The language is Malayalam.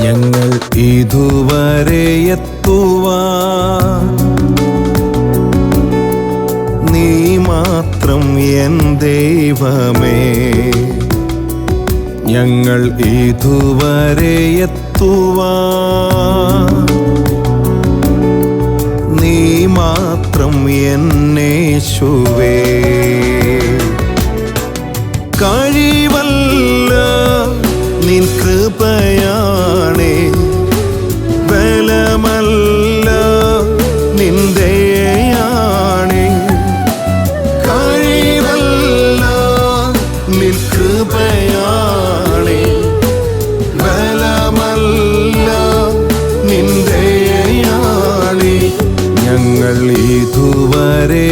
ഞങ്ങൾ ഇതുവരെ എത്തുവാൻ നീ മാത്രം എൻ ദൈവമേ. ഞങ്ങൾ ഇതുവരെ എത്തുവാൻ നീ മാത്രം എൻ യേശുവേ. കഴിവല്ല നിൻ കൃപയാണേ, ബലമല്ല നിൻ ദയയാണേ. കഴിവല്ല നിൻ കൃപയാണേ, ബലമല്ല നിൻ ദയയാണേ. ഞങ്ങൾ ഇതുവരെ